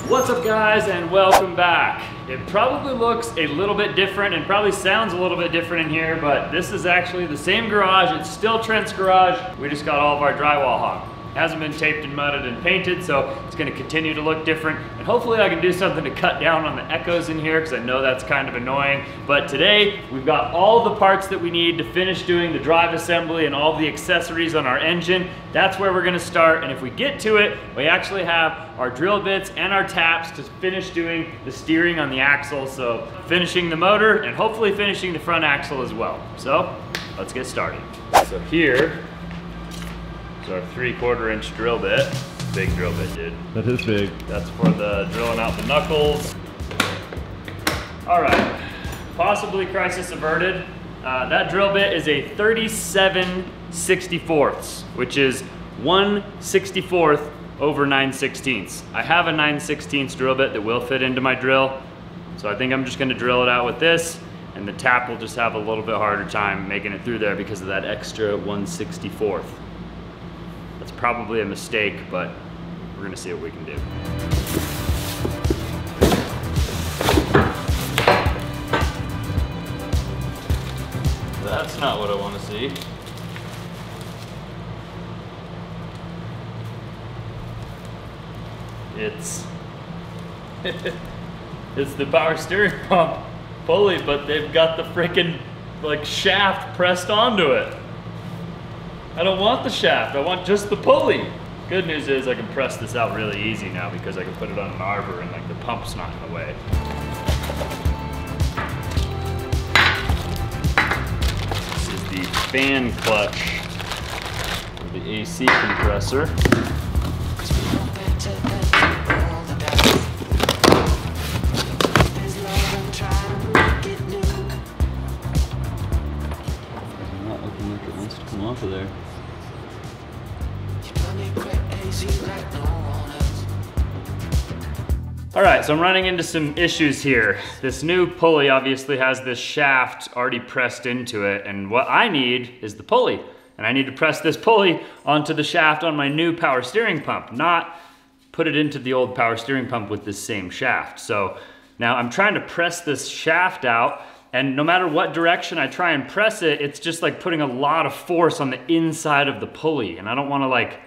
What's up guys, and welcome back. It probably looks a little bit different and probably sounds a little bit different in here, but this is actually the same garage. It's still Trent's garage. We just got all of our drywall hung. It hasn't been taped and mudded and painted, so it's gonna continue to look different. And hopefully I can do something to cut down on the echoes in here, because I know that's kind of annoying. But today, we've got all the parts that we need to finish doing the drive assembly and all the accessories on our engine. That's where we're gonna start, and if we get to it, we actually have our drill bits and our taps to finish doing the steering on the axle. So finishing the motor and hopefully finishing the front axle as well. So let's get started. So here is our 3/4 inch drill bit. Big drill bit, dude. That is big. That's for the drilling out the knuckles. All right, possibly crisis averted. That drill bit is a 37/64, which is 1/64 over 9/16. I have a 9/16 drill bit that will fit into my drill, so I think I'm just gonna drill it out with this, and the tap will just have a little bit harder time making it through there because of that extra 1/64. That's probably a mistake, but we're gonna see what we can do. That's not what I want to see. It's it's the power steering pump pulley, but they've got the freaking like shaft pressed onto it. I don't want the shaft, I want just the pulley. Good news is I can press this out really easy now because I can put it on an arbor and like the pump's not in the way. This is the fan clutch of the AC compressor. Not looking like it wants to come off of there. All right, so I'm running into some issues here. This new pulley obviously has this shaft already pressed into it, and what I need is the pulley. And I need to press this pulley onto the shaft on my new power steering pump, not put it into the old power steering pump with this same shaft. So now I'm trying to press this shaft out, and no matter what direction I try and press it, it's just like putting a lot of force on the inside of the pulley, and I don't wanna like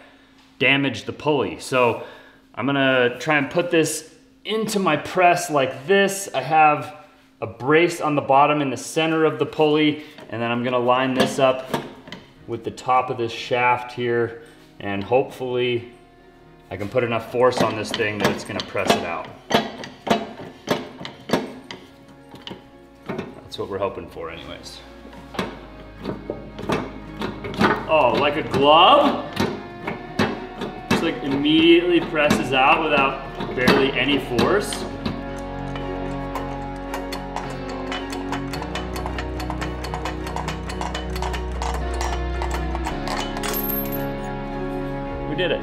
damage the pulley. So I'm gonna try and put this into my press like this. I have a brace on the bottom in the center of the pulley, and then I'm gonna line this up with the top of this shaft here, and hopefully I can put enough force on this thing that it's gonna press it out. That's what we're hoping for anyways. Oh, like a glove? Just like immediately presses out without barely any force. We did it.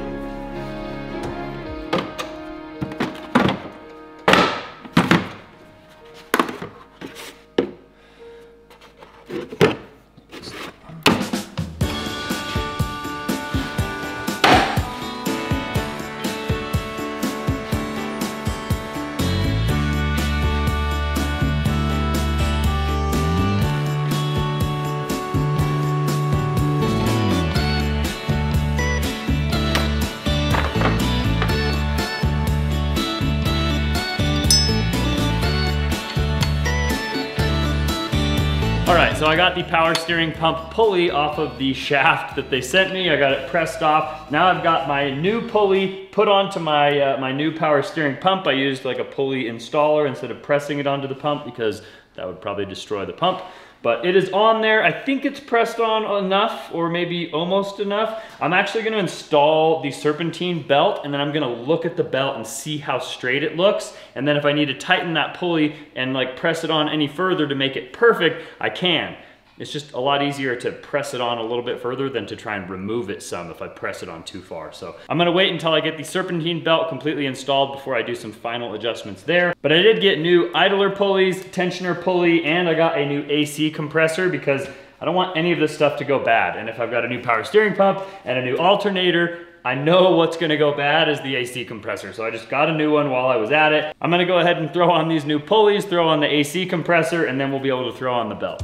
All right, so I got the power steering pump pulley off of the shaft that they sent me. I got it pressed off. Now I've got my new pulley put onto my, my new power steering pump. I used like a pulley installer instead of pressing it onto the pump because that would probably destroy the pump. But it is on there. I think it's pressed on enough, or maybe almost enough. I'm actually gonna install the serpentine belt, and then I'm gonna look at the belt and see how straight it looks. And then if I need to tighten that pulley and like press it on any further to make it perfect, I can. It's just a lot easier to press it on a little bit further than to try and remove it some if I press it on too far. So I'm gonna wait until I get the serpentine belt completely installed before I do some final adjustments there. But I did get new idler pulleys, tensioner pulley, and I got a new AC compressor because I don't want any of this stuff to go bad. And if I've got a new power steering pump and a new alternator, I know what's gonna go bad is the AC compressor, so I just got a new one while I was at it. I'm gonna go ahead and throw on these new pulleys, throw on the AC compressor, and then we'll be able to throw on the belt.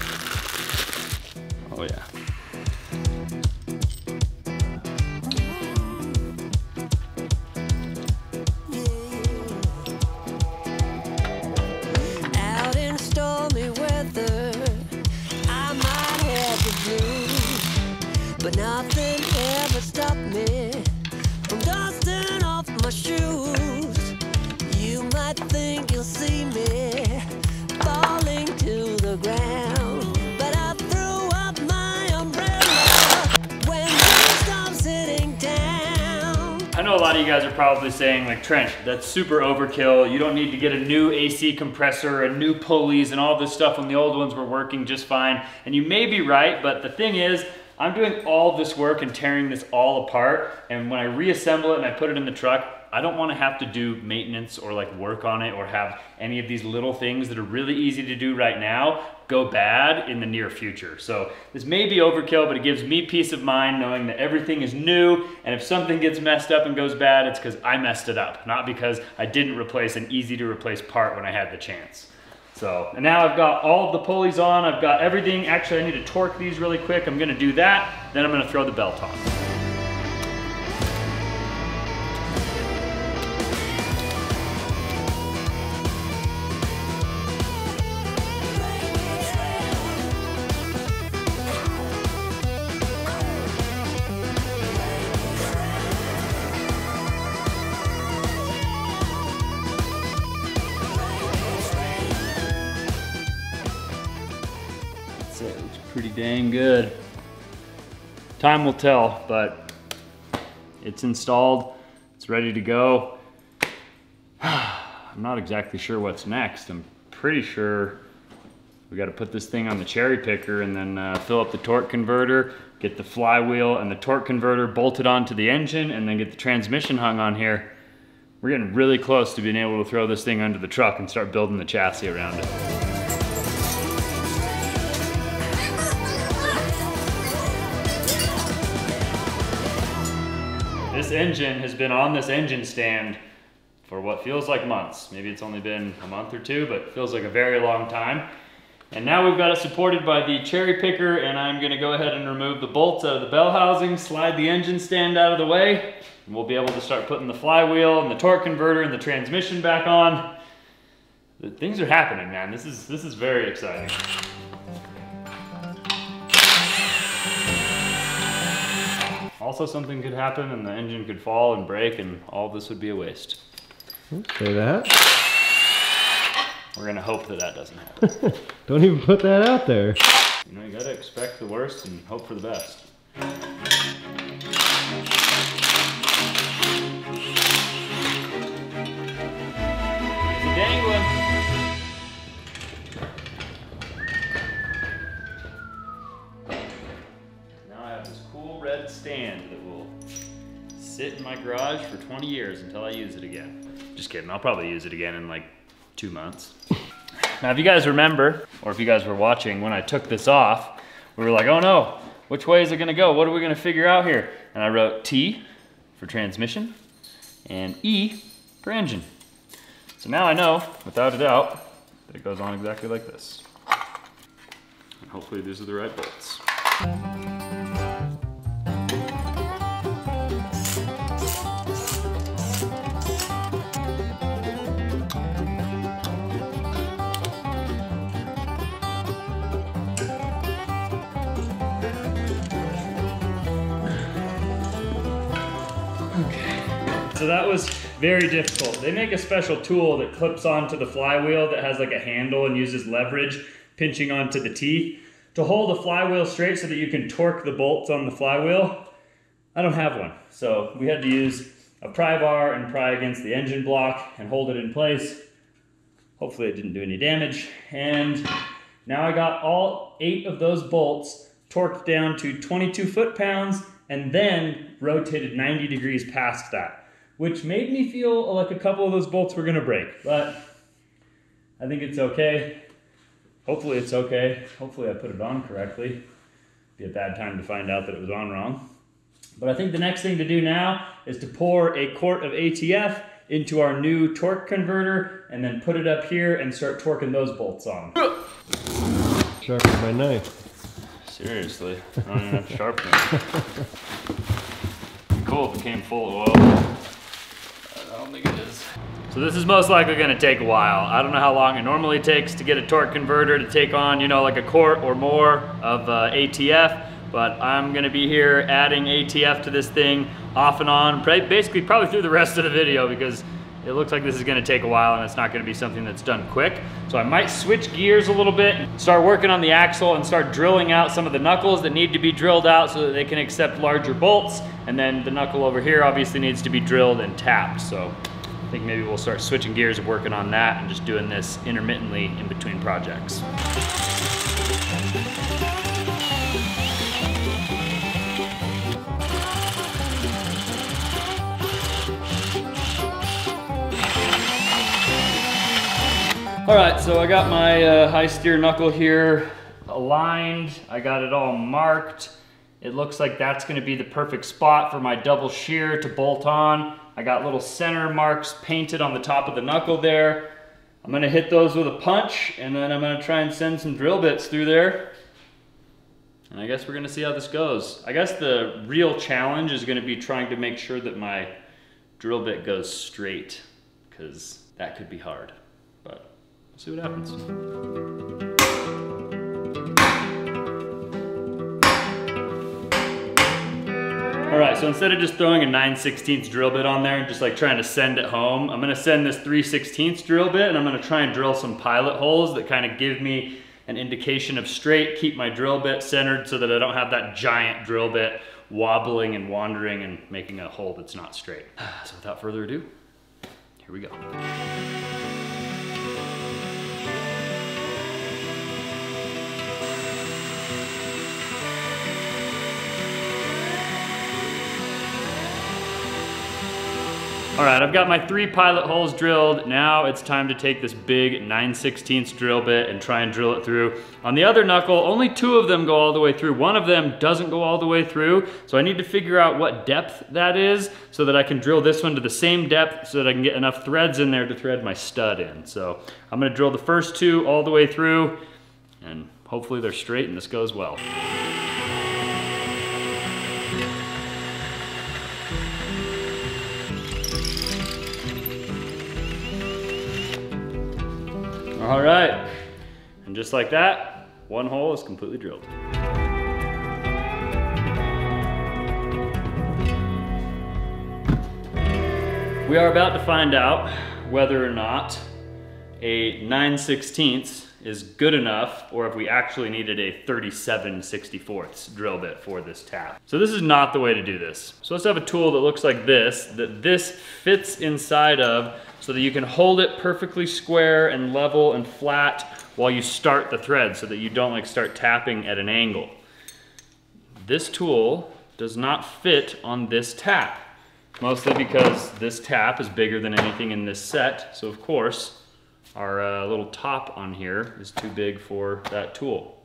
Oh yeah. But nothing ever stopped me from dusting off my shoes. You might think you'll see me falling to the ground, but I threw up my umbrella when you stopped sitting down. I know a lot of you guys are probably saying, like, Trent, that's super overkill. You don't need to get a new AC compressor and new pulleys and all this stuff when the old ones were working just fine. And you may be right, but the thing is, I'm doing all this work and tearing this all apart, and when I reassemble it and I put it in the truck, I don't want to have to do maintenance or like work on it or have any of these little things that are really easy to do right now go bad in the near future. So this may be overkill, but it gives me peace of mind knowing that everything is new, and if something gets messed up and goes bad, it's because I messed it up, not because I didn't replace an easy to replace part when I had the chance. So, and now I've got all of the pulleys on, I've got everything. Actually, I need to torque these really quick. I'm gonna do that, then I'm gonna throw the belt on. It looks pretty dang good. Time will tell, but it's installed, it's ready to go. I'm not exactly sure what's next. I'm pretty sure we got to put this thing on the cherry picker and then fill up the torque converter, get the flywheel and the torque converter bolted onto the engine, and then get the transmission hung on here. We're getting really close to being able to throw this thing under the truck and start building the chassis around it. This engine has been on this engine stand for what feels like months. Maybe it's only been a month or two, but it feels like a very long time. And now we've got it supported by the cherry picker, and I'm gonna go ahead and remove the bolts out of the bell housing, slide the engine stand out of the way, and we'll be able to start putting the flywheel and the torque converter and the transmission back on. Things are happening, man. This is very exciting. Also, something could happen and the engine could fall and break, and all this would be a waste. Say that. We're gonna hope that that doesn't happen. Don't even put that out there. You know, you gotta expect the worst and hope for the best. It's a dangling. Red stand that will sit in my garage for 20 years until I use it again. Just kidding, I'll probably use it again in like 2 months. Now if you guys remember, or if you guys were watching, when I took this off, we were like, oh no, which way is it gonna go? What are we gonna figure out here? And I wrote T for transmission and E for engine. So now I know, without a doubt, that it goes on exactly like this. And hopefully these are the right bolts. So that was very difficult. They make a special tool that clips onto the flywheel that has like a handle and uses leverage pinching onto the teeth to hold the flywheel straight so that you can torque the bolts on the flywheel. I don't have one, so we had to use a pry bar and pry against the engine block and hold it in place. Hopefully it didn't do any damage. And now I got all 8 of those bolts torqued down to 22 foot-pounds and then rotated 90 degrees past that, which made me feel like a couple of those bolts were gonna break, but I think it's okay. Hopefully it's okay. Hopefully I put it on correctly. Be a bad time to find out that it was on wrong. But I think the next thing to do now is to pour a quart of ATF into our new torque converter and then put it up here and start torquing those bolts on. Sharpen my knife. Seriously, I don't even have to sharpen it. Cool if it came full of oil. I don't think it is. So this is most likely gonna take a while. I don't know how long it normally takes to get a torque converter to take on, you know, like a quart or more of ATF, but I'm gonna be here adding ATF to this thing off and on, basically probably through the rest of the video, because it looks like this is gonna take a while and it's not gonna be something that's done quick. So I might switch gears a little bit, start working on the axle and start drilling out some of the knuckles that need to be drilled out so that they can accept larger bolts. And then the knuckle over here obviously needs to be drilled and tapped. So I think maybe we'll start switching gears and working on that and just doing this intermittently in between projects. All right, so I got my high steer knuckle here aligned. I got it all marked. It looks like that's gonna be the perfect spot for my double shear to bolt on. I got little center marks painted on the top of the knuckle there. I'm gonna hit those with a punch, and then I'm gonna try and send some drill bits through there. And I guess we're gonna see how this goes. I guess the real challenge is gonna be trying to make sure that my drill bit goes straight, because that could be hard. But we'll see what happens. All right, so instead of just throwing a 9/16 drill bit on there and just like trying to send it home, I'm gonna send this 3/16 drill bit, and I'm gonna try and drill some pilot holes that kind of give me an indication of straight, keep my drill bit centered so that I don't have that giant drill bit wobbling and wandering and making a hole that's not straight. So without further ado, here we go. All right, I've got my 3 pilot holes drilled. Now it's time to take this big 9/16 drill bit and try and drill it through. On the other knuckle, only 2 of them go all the way through. One of them doesn't go all the way through, so I need to figure out what depth that is so that I can drill this one to the same depth so that I can get enough threads in there to thread my stud in. So I'm gonna drill the first 2 all the way through, and hopefully they're straight and this goes well. All right, and just like that, 1 hole is completely drilled. We are about to find out whether or not a 9/16 is good enough, or if we actually needed a 37/64 drill bit for this tap. So this is not the way to do this. So let's have a tool that looks like this, that this fits inside of, so that you can hold it perfectly square and level and flat while you start the thread, so that you don't like start tapping at an angle. This tool does not fit on this tap, mostly because this tap is bigger than anything in this set. So of course, our little top on here is too big for that tool.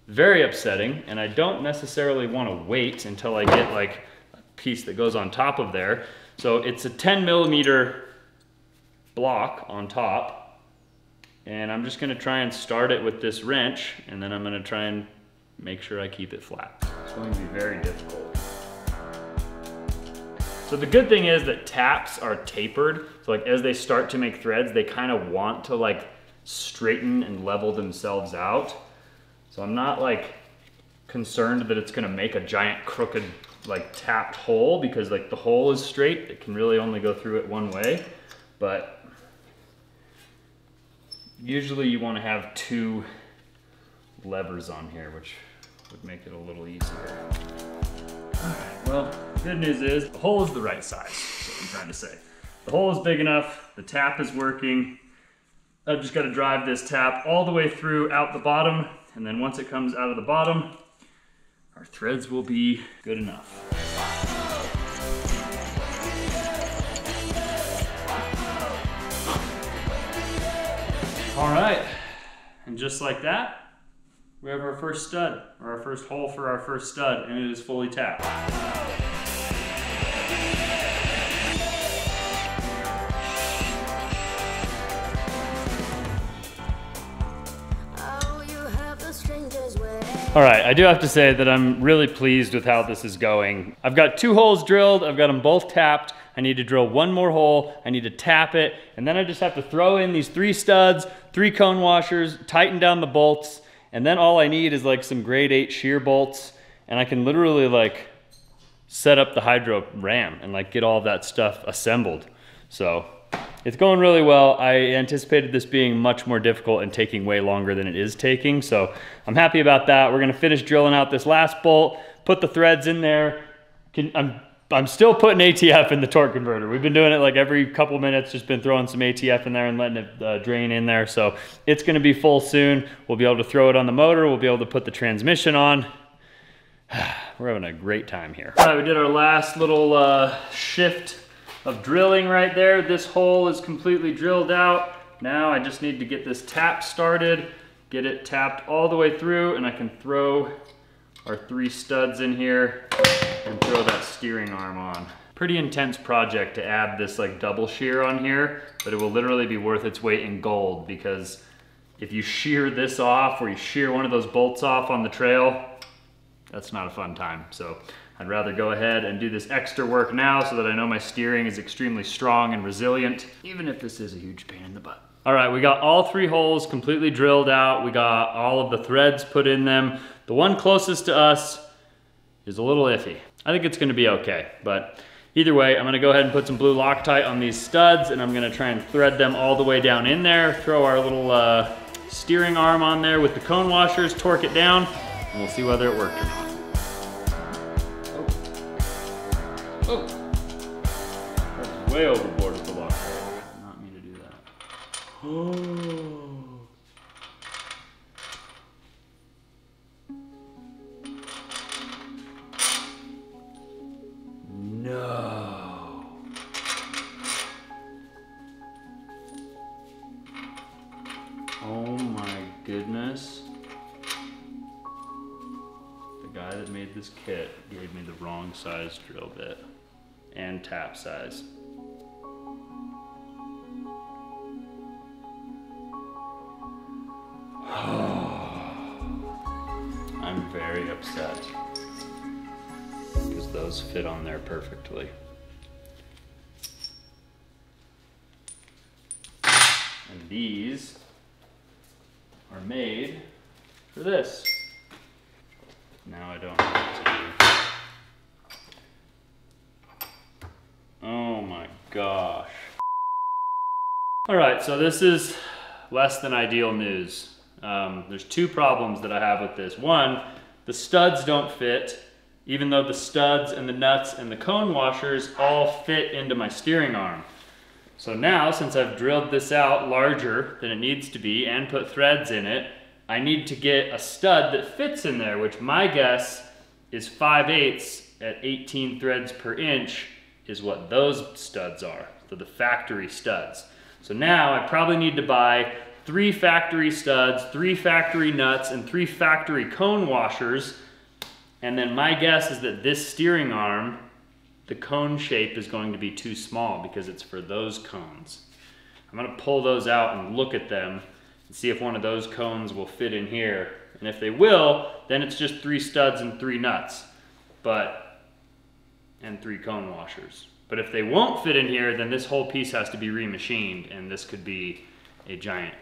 Very upsetting, and I don't necessarily want to wait until I get like a piece that goes on top of there. So it's a 10mm block on top, and I'm just gonna try and start it with this wrench, and then I'm gonna try and make sure I keep it flat. It's going to be very difficult. So the good thing is that taps are tapered, so like as they start to make threads, they kind of want to like straighten and level themselves out. So I'm not like concerned that it's gonna make a giant crooked like tapped hole, because like the hole is straight, it can really only go through it one way. But usually you want to have 2 levers on here, which would make it a little easier. Alright, well, the good news is the hole is the right size, is what I'm trying to say. The hole is big enough, the tap is working. I've just got to drive this tap all the way through out the bottom, and then once it comes out of the bottom, our threads will be good enough. All right, and just like that, we have our first stud, or our first hole for our first stud, and it is fully tapped. All right, I do have to say that I'm really pleased with how this is going. I've got 2 holes drilled, I've got them both tapped. I need to drill 1 more hole, I need to tap it, and then I just have to throw in these 3 studs, 3 cone washers, tighten down the bolts, and then all I need is like some grade 8 shear bolts, and I can literally like set up the hydro ram and like get all of that stuff assembled. So it's going really well. I anticipated this being much more difficult and taking way longer than it is taking, so I'm happy about that. We're gonna finish drilling out this last bolt, put the threads in there. I'm still putting ATF in the torque converter. We've been doing it like every couple minutes, just been throwing some ATF in there and letting it drain in there. So it's gonna be full soon. We'll be able to throw it on the motor. We'll be able to put the transmission on. We're having a great time here. All right, we did our last little shift of drilling right there. This hole is completely drilled out. Now I just need to get this tap started, get it tapped all the way through, and I can throw our 3 studs in here and throw that steering arm on. Pretty intense project to add this like double shear on here, but it will literally be worth its weight in gold, because if you shear this off or you shear one of those bolts off on the trail, that's not a fun time. So I'd rather go ahead and do this extra work now so that I know my steering is extremely strong and resilient, even if this is a huge pain in the butt. All right, we got all 3 holes completely drilled out. We got all of the threads put in them. The one closest to us is a little iffy. I think it's gonna be okay, but either way, I'm gonna go ahead and put some blue Loctite on these studs, and I'm gonna try and thread them all the way down in there, throw our little steering arm on there with the cone washers, torque it down, and we'll see whether it worked or not. Oh, that's way overboard with the Loctite. Did not mean to do that. Oh. No. Oh my goodness. The guy that made this kit gave me the wrong size drill bit and tap size. I'm very upset, because those fit on there perfectly. And these are made for this. Now I don't know what to do. Oh my gosh. All right, so this is less than ideal news. There's 2 problems that I have with this. One, the studs don't fit, even though the studs and the nuts and the cone washers all fit into my steering arm. So now, since I've drilled this out larger than it needs to be and put threads in it, I need to get a stud that fits in there, which my guess is 5/8 at 18 threads per inch is what those studs are. So the factory studs. So now I probably need to buy 3 factory studs, 3 factory nuts, and 3 factory cone washers. And then my guess is that this steering arm, the cone shape is going to be too small because it's for those cones. I'm gonna pull those out and look at them and see if one of those cones will fit in here. And if they will, then it's just 3 studs and 3 nuts, and 3 cone washers. But if they won't fit in here, then this whole piece has to be remachined, and this could be a giant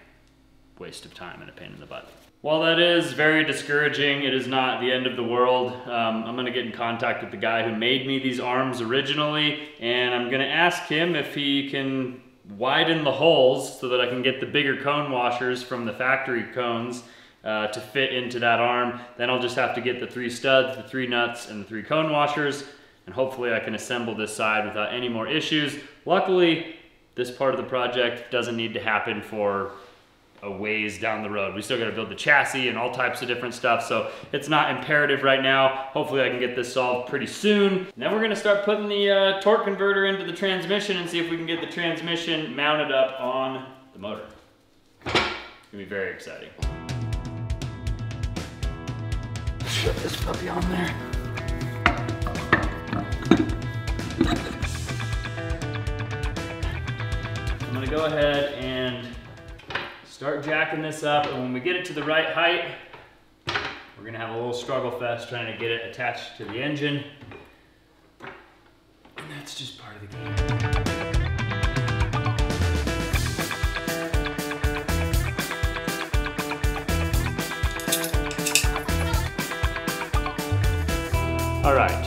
waste of time and a pain in the butt. While that is very discouraging, it is not the end of the world. I'm gonna get in contact with the guy who made me these arms originally, and I'm gonna ask him if he can widen the holes so that I can get the bigger cone washers from the factory cones to fit into that arm. Then I'll just have to get the 3 studs, the 3 nuts, and the 3 cone washers, and hopefully I can assemble this side without any more issues. Luckily, this part of the project doesn't need to happen for a ways down the road. We still gotta build the chassis and all types of different stuff, so it's not imperative right now. Hopefully I can get this solved pretty soon. Then we're gonna start putting the torque converter into the transmission and see if we can get the transmission mounted up on the motor. It's gonna be very exciting. Shove this puppy on there. I'm gonna go ahead and start jacking this up, and when we get it to the right height, We're gonna have a little struggle fest trying to get it attached to the engine. And that's just part of the game. All right,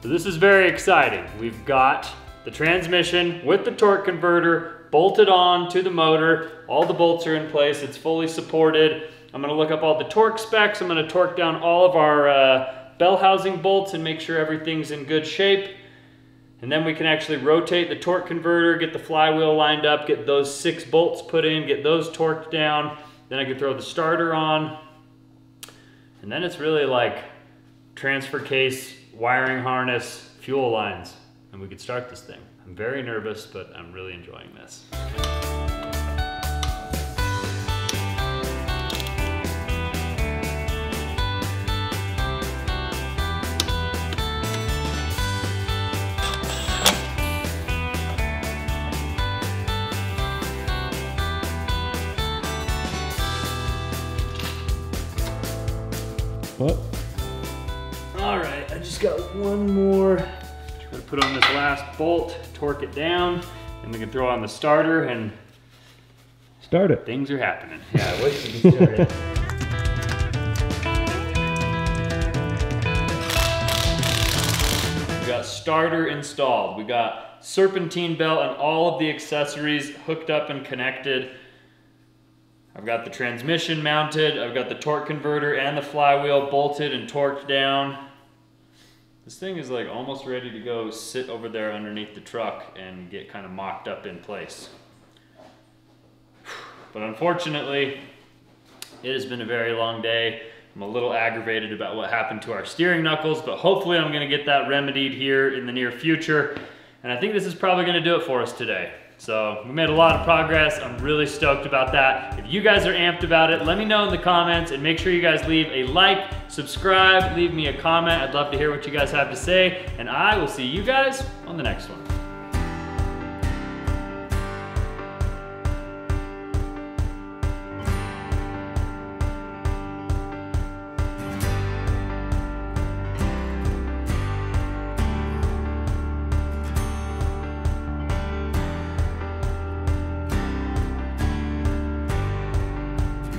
so this is very exciting. We've got the transmission with the torque converter bolted on to the motor. All the bolts are in place, it's fully supported. I'm gonna look up all the torque specs. I'm gonna torque down all of our bell housing bolts and make sure everything's in good shape. And then we can actually rotate the torque converter, get the flywheel lined up, get those 6 bolts put in, get those torqued down. Then I can throw the starter on. And then it's really like transfer case, wiring harness, fuel lines, and we could start this thing. I'm very nervous, but I'm really enjoying this. What? All right, I just got one more. Gotta put on this last bolt, torque it down, and we can throw on the starter and Start it. things are happening. Yeah, wait till you start it. We got starter installed. We got serpentine belt and all of the accessories hooked up and connected. I've got the transmission mounted, I've got the torque converter and the flywheel bolted and torqued down. This thing is like almost ready to go sit over there underneath the truck and get kind of mocked up in place. But unfortunately, it has been a very long day. I'm a little aggravated about what happened to our steering knuckles, but hopefully I'm gonna get that remedied here in the near future. And I think this is probably gonna do it for us today. So we made a lot of progress. I'm really stoked about that. If you guys are amped about it, let me know in the comments and make sure you guys leave a like, subscribe, leave me a comment. I'd love to hear what you guys have to say, and I will see you guys on the next one.